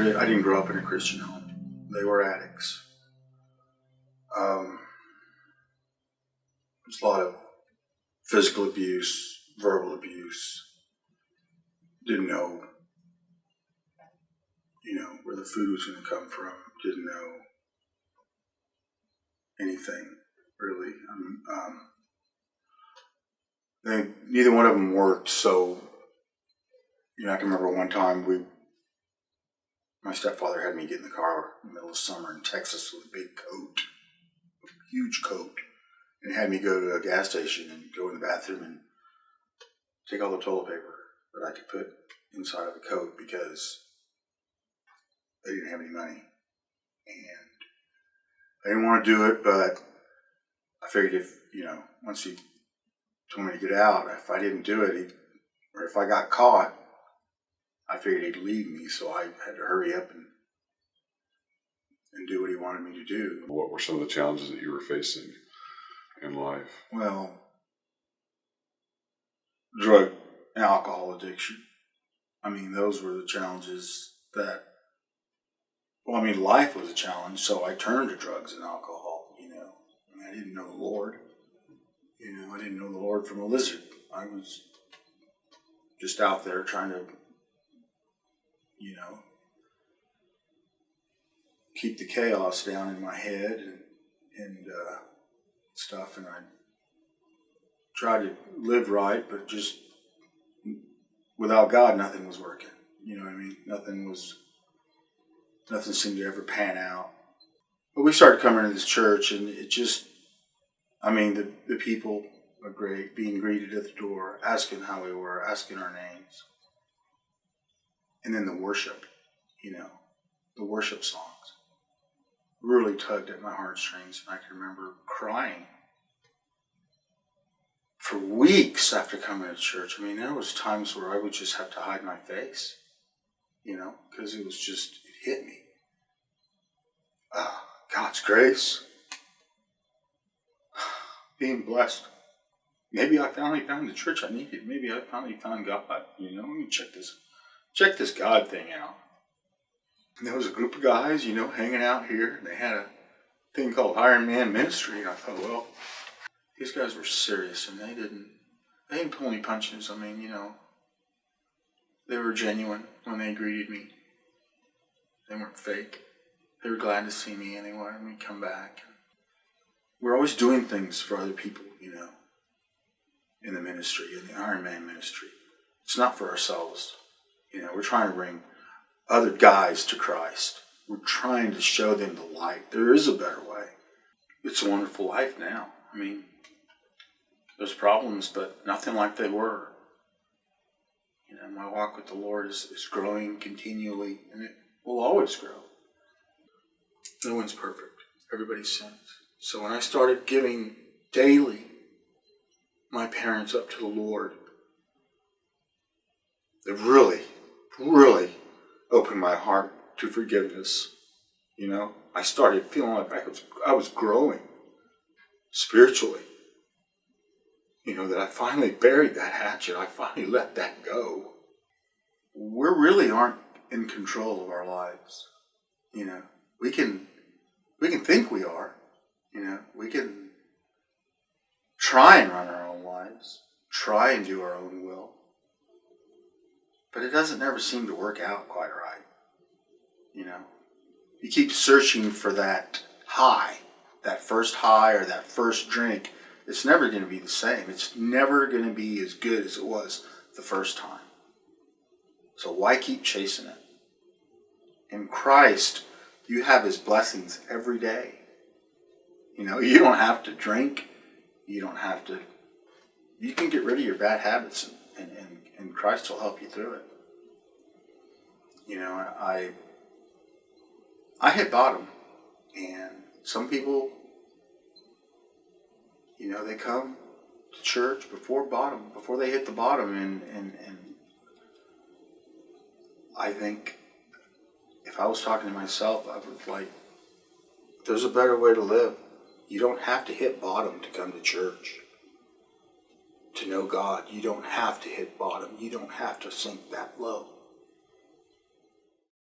I didn't grow up in a Christian home. They were addicts. There's a lot of physical abuse, verbal abuse. Didn't know, where the food was going to come from. Didn't know anything, really. Neither one of them worked, so, I can remember one time my stepfather had me get in the car in the middle of summer in Texas with a big coat, a huge coat, and had me go to a gas station and go in the bathroom and take all the toilet paper that I could put inside of the coat because they didn't have any money. And I didn't want to do it, but I figured if, once he told me to get out, if I didn't do it, or if I got caught, I figured he'd leave me, so I had to hurry up and do what he wanted me to do. What were some of the challenges that you were facing in life? Well, drug and alcohol addiction. Those were the challenges that, life was a challenge, so I turned to drugs and alcohol, I didn't know the Lord. I didn't know the Lord from a lizard. I was just out there trying to, keep the chaos down in my head and stuff, and I tried to live right, but just without God, nothing was working. You know what I mean? Nothing seemed to ever pan out. But we started coming to this church, and it just, the people are great, being greeted at the door, asking how we were, asking our names. And then the worship, the worship songs really tugged at my heartstrings. And I can remember crying for weeks after coming to church. There was times where I would just have to hide my face, because it hit me. God's grace, being blessed. Maybe I finally found the church I needed. Maybe I finally found God. Let me check this God thing out. And there was a group of guys, hanging out here. And they had a thing called Iron Man Ministry. And I thought, well, these guys were serious, and they didn't pull any punches. They were genuine when they greeted me. They weren't fake. They were glad to see me, and they wanted me to come back. We're always doing things for other people, in the ministry, in the Iron Man ministry. It's not for ourselves. We're trying to bring other guys to Christ. We're trying to show them the light. There is a better way. It's a wonderful life now. There's problems, but nothing like they were. My walk with the Lord is growing continually, and it will always grow. No one's perfect. Everybody sins. So when I started giving daily my parents up to the Lord, it really, really opened my heart to forgiveness. I started feeling like I was growing spiritually. That I finally buried that hatchet. I finally let that go. We really aren't in control of our lives. We can think we are. We can try and run our own lives, try and do our own will. But it doesn't never seem to work out quite right. You keep searching for that high, that first high or that first drink. It's never going to be the same. It's never going to be as good as it was the first time. So why keep chasing it? In Christ, you have His blessings every day. You don't have to drink. You can get rid of your bad habits, and Christ will help you through it. I hit bottom, and some people, they come to church before they hit the bottom, and I think if I was talking to myself, I would there's a better way to live. You don't have to hit bottom to come to church. To know God, you don't have to hit bottom. You don't have to sink that low.